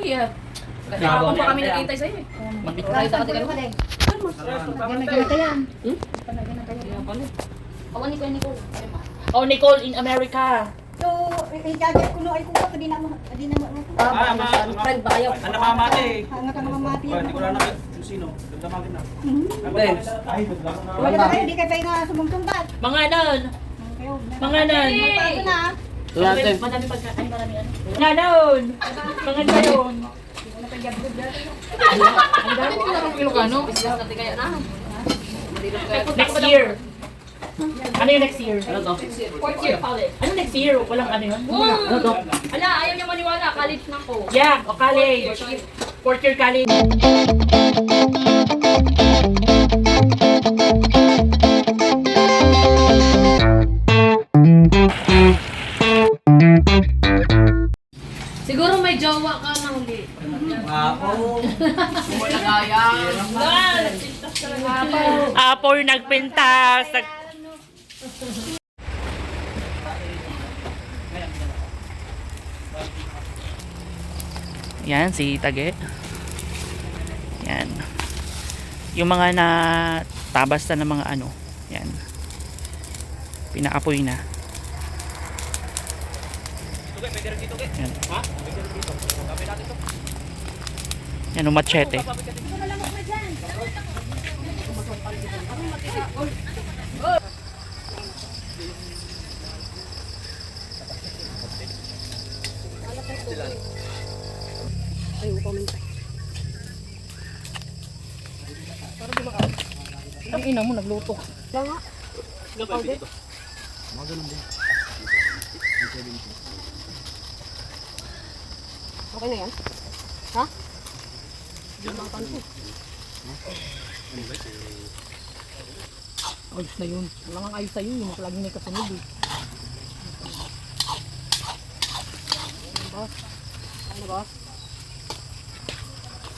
Kaya, kahapon pa kami nag-iintay sa'yo eh. Magbibigay sa katika naman. Gana-gana ka yan. Gana-gana ka yan. Awan ni Nicole. Oh, Nicole in America. So, i-gadget ko no ay kung di na mo. Friend ba kayo? Ano mamati? Hangat ang mamati. Hindi ko na sino. Damdamagin na. Ay, Wala na kayo, di kayo nga sumungtungkat. Mga nun. Mga nun. Paano na? Madami pagkain, marami ano. Mga nun. Mga nun. Ang dami ko lang Ilocano. Next year. Ano yung next year? Ano to? Fourth year college. Ano next year? Walang ano yun? Ano to? Ala, ayaw niya maniwala. College na ko. Yeah, o college. Fourth year college. Siguro may jowa ka na uli. Ako. Apoy nagpintas. Yan, si Tage. Yan. Yung mga natabas na ng mga ano. Yan. Pinaapoy na. Yan. Yan, yung machete. Ang ina mo, nagluto. Okay na yan? Ha? Ayos na yun. Wala nga ayos sa'yo. Yung lagi may kasunod eh. Ano ba?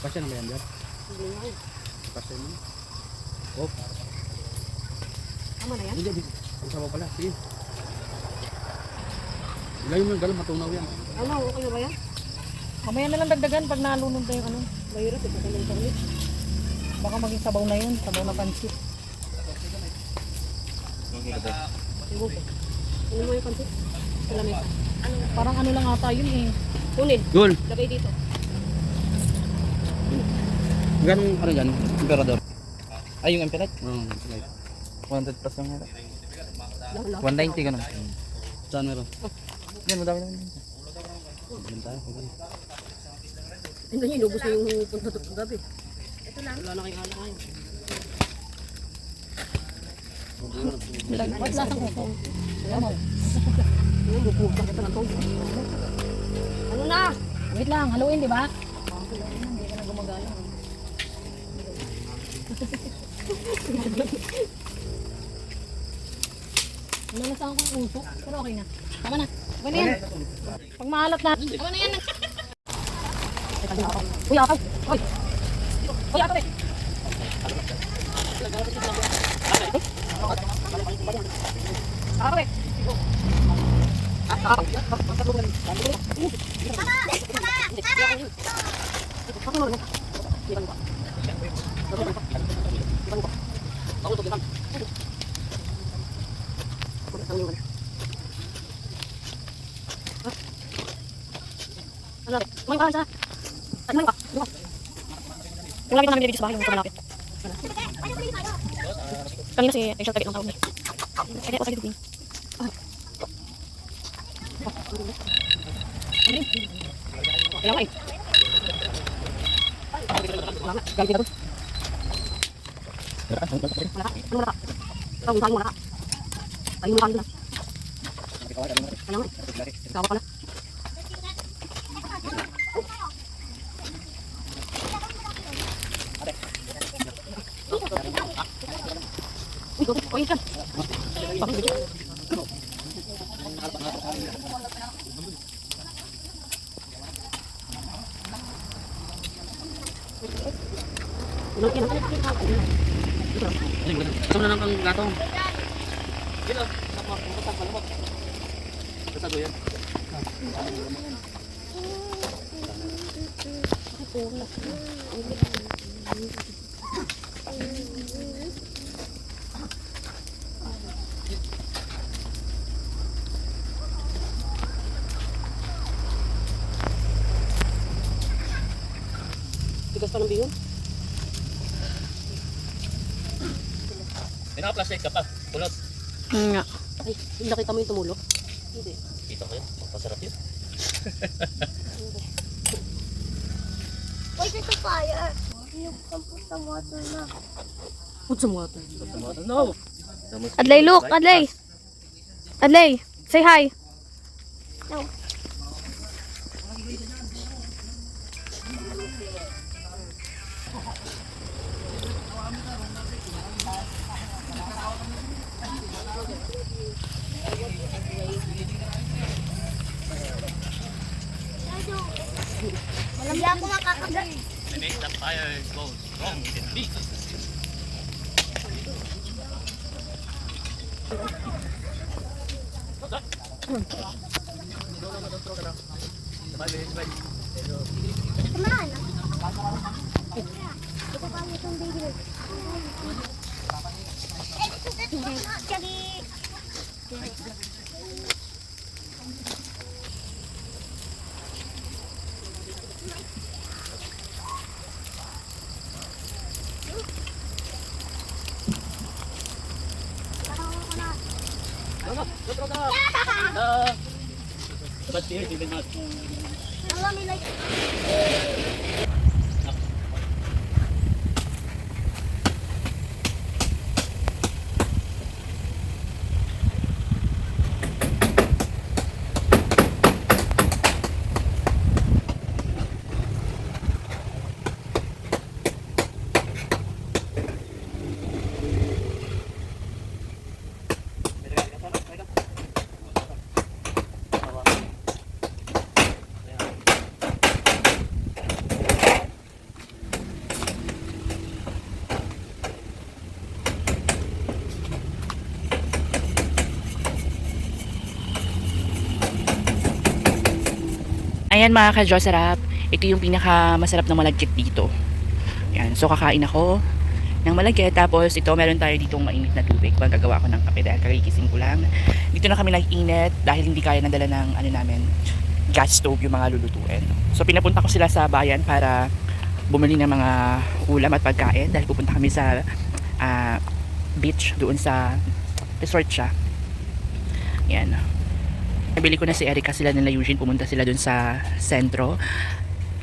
Pasya na ba yan dyan? Hindi nga eh. Pasya mo. Oh, Tama na yan? hindi. Ang sabaw pala. Sige. Ilayo mo yung galang, matunaw yan. Ano? Okay na ba yan? Mamaya na lang dagdagan pag nalunod na yung ano. Mahirap ito ka lang ulit. Baka maging sabaw na yun. Sabaw na pansit. Sigo ko. Ano mo yung pansit? Sa lamesa. Parang ano lang ata yun eh. Kunin. Gul! Lagay dito. Ganong ano dyan? Emperador. Ay, yung emperate? 100 plus lang yata. 190 ganun. Saan meron? Yan, madami naman. Yan tayo. Hindi niyo, inubos na yung punta ito gabi. Ito lang. Wala na kayong alak ngayon. Ba't lasang kuko? Ano, bubugta kita ng tawag. Ano na? Wait lang, haluin di ba? Hindi ka na gumagala. Nalasahan ko ang uso, pero okay na. Tama na. Okay na yan. Pag maalat na. Ano na yan? Uy, akaw. Uy. Uy, akaw eh. Akaw eh. Ano? Kumain ka sa... Ano ka? Yung lagi namin nilibig sa bahay, yung malapit. Kanina si Rachel tagay ng tawag niya. Kaya ako sa gitubing. Kailangan eh. Wala nga, galit na doon. Wala ka? Ano wala ka? Ikaw, yung mo wala ka. Tayo mo kami na. Kailangan eh. Ikaw ka na. Uy, kan. Gusto mo na lang kang gatong. Dito, malamok. Basta doon yan. Tigas pa ng bihon. May naka-flashlight ka pa. Kulot. Nga. Ay, nakita mo yung tumulo? Hindi. Kita ko yun. Masarap yun. Wait, it's a fire. You can put some water na. Put some water. No. Adlay, look! Adlay! Adlay! Say hi! No. Hindi ako makakabit. Make the fire go strong and big. Come on. Ito pa itong baby. Jagi. But here, even not. Alam mo like Ayan mga ka-Josarap, ito yung pinaka masarap na malagkit dito. Yan, so kakain ako ng malagkit, tapos ito meron tayo ditong mainit na tubig. Magagawa ko ng kape dahil kagigising ko lang. Dito na kami nag-init dahil hindi kaya nadala ng ano namin, gas stove yung mga lulutuin. So pinapunta ko sila sa bayan para bumili ng mga ulam at pagkain dahil pupunta kami sa beach doon sa resort siya. Yan. Nabili ko na si Erica, sila nila Eugene, pumunta sila dun sa sentro.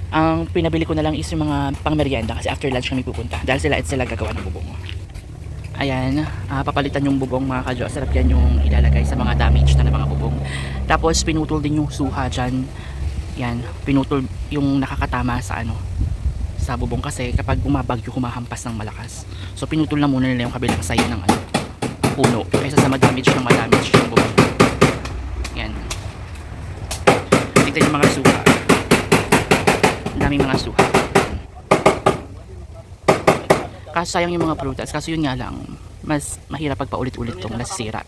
Ang pinabili ko na lang is yung mga pangmeryenda kasi after lunch kami pupunta dahil sila gagawa ng bubong. Ayan, papalitan yung bubong mga ka-Diyos. Sarap yan yung ilalagay sa mga damage na mga bubong. Tapos pinutol din yung suha dyan. Yan, pinutol yung nakakatama sa ano, sa bubong kasi kapag bumabagyo humahampas ng malakas. So pinutol na muna nila yung kabilang side ng ano, puno kaysa sa madamage ng madamage yung bubong. Yan. Tignan yung mga suha. Ang daming mga suha. Kaso sayang yung mga prutas. Kaso yun nga lang, mas mahirap pag paulit-ulit itong nasisira.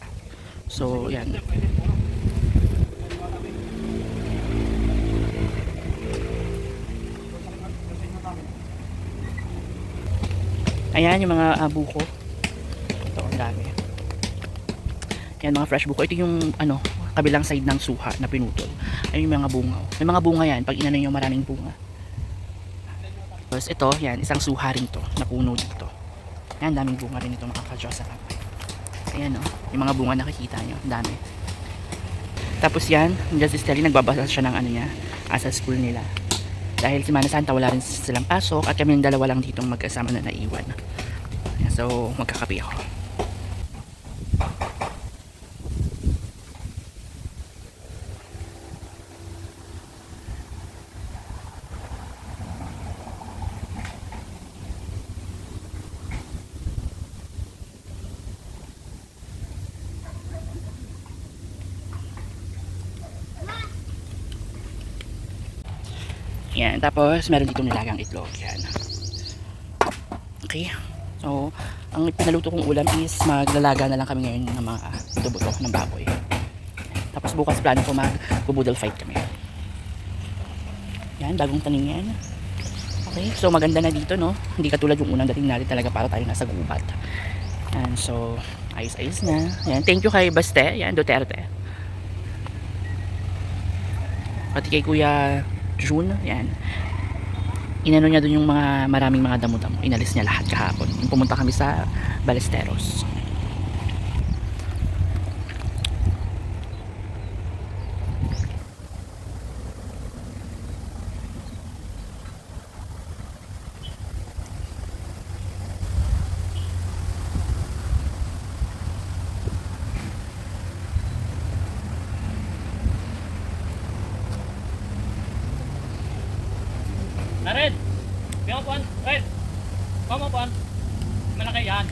So, yan. Ayan yung mga buko. Ito, ang dami. Yan, mga fresh buko. Ito yung ano, kabilang side ng suha na pinutol. Ayun yung mga bunga. May mga bunga yan pag inano yung maraming bunga. Tapos ito, yan, isang suha rin to na puno dito. Yan, daming bunga rin ito mga ka-Josarap. Ayan o, yung mga bunga nakikita nyo, dami. Tapos yan, dyan si Stelly, nagbabasa siya ng ano niya, sa school nila. Dahil si Mana Santa wala rin silang pasok at kami yung dalawa lang ditong magkasama na naiwan. So, magkakape ako. Yan, tapos meron dito nilagang itlog. Yan. Okay. So, ang pinaluto kong ulam is maglalaga na lang kami ngayon ng mga buto-buto ng baboy. Tapos bukas plano ko mag-budol fight kami. Yan, bagong tanim yan. Okay, so maganda na dito, no? Hindi katulad yung unang dating natin, talaga para tayo nasa gubat. And so, ayos-ayos na. Yan, thank you kay Baste, yan, Duterte. Pati kay Kuya June, yan. Inano niya dun yung mga maraming mga damo-damo. Inalis niya lahat kahapon. Yung pumunta kami sa Balesteros. Red! Bigyan ko Red! Come on, malaki yan.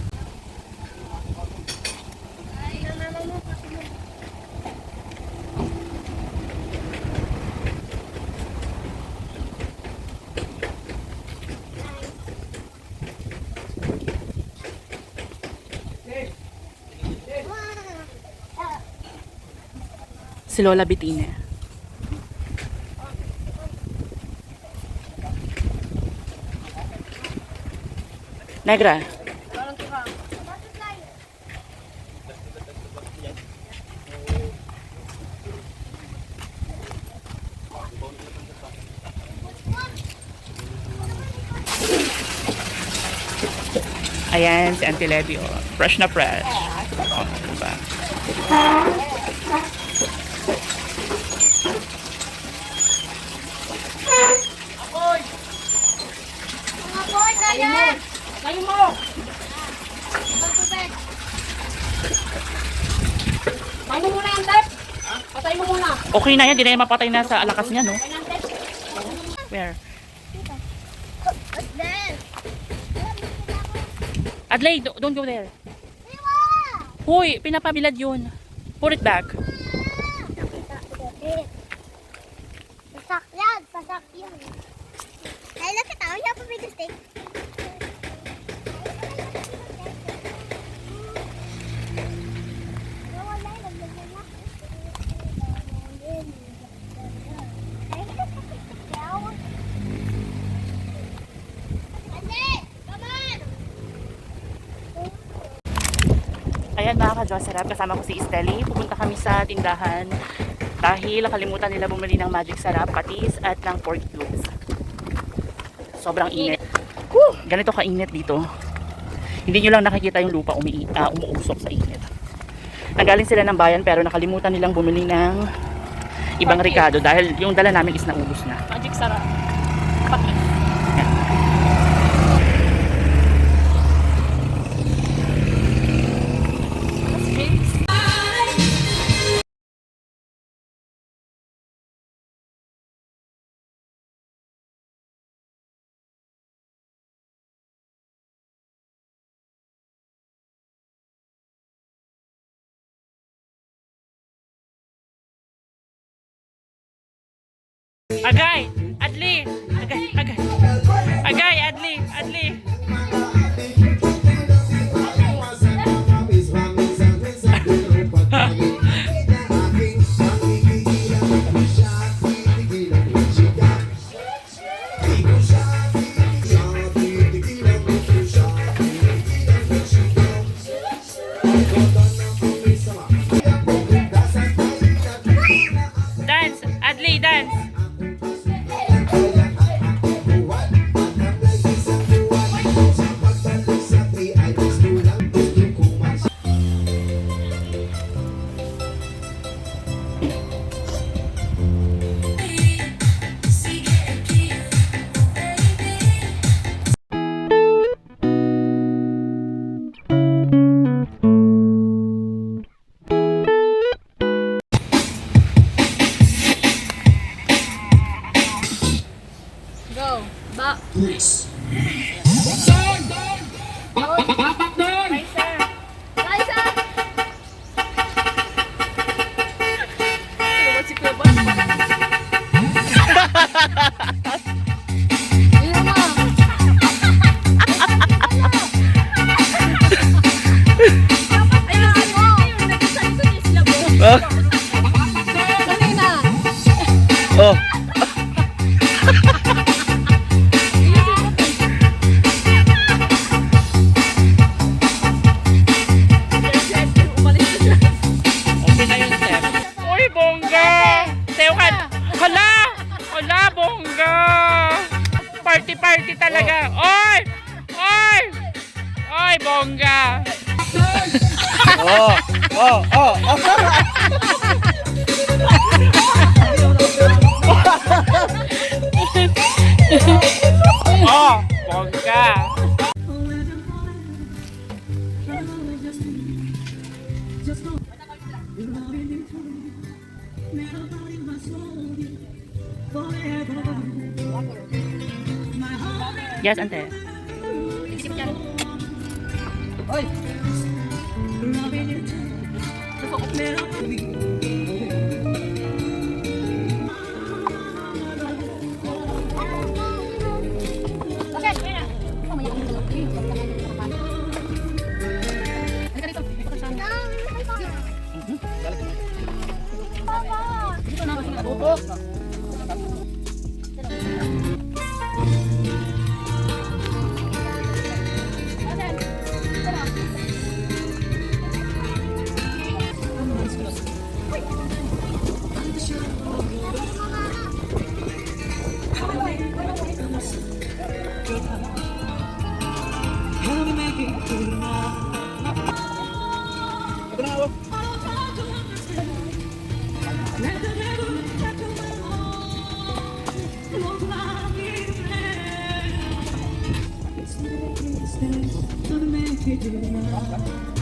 Si Lola Bitine. Negra. Ayan, si Auntie Levy, oh. Fresh na fresh. Oh, diba? Tayo mo! Patay mo muna yung tep! Patay mo muna! Okay na yan, di na yan mapatay na sa alakas niya, no? Where? Adlai, don't go there. Hoy, pinapabilad yun. Put it back. Pasak yan, pasak yun. Hey, look at that. We have a bigger stick. Ayan mga ka-Jocerap, kasama ko si Esteli. Pupunta kami sa tindahan dahil nakalimutan nila bumili ng magic sarap, patis at ng pork cubes. Sobrang init. Ganito ka-init dito. Hindi nyo lang nakikita yung lupa umuusok sa init. Nanggaling sila ng bayan pero nakalimutan nilang bumili ng ibang ricado dahil yung dala namin is naubos na. Magic sarap. Agay! Adli! Agay! Agay! Agay! Adli! Adli! Dance! Adli, dance! Go! Ba! Liza! Ano ba si Kuya Boss? Ayun na! Ayusin mo! Nagkasa ito niya sila Boss. Kanina! Oh! Ayusin party talaga. Oy! Oy! Oy, bongga! Oh, oh, oh, oh. Oh, bongga! Yes, ante. Make it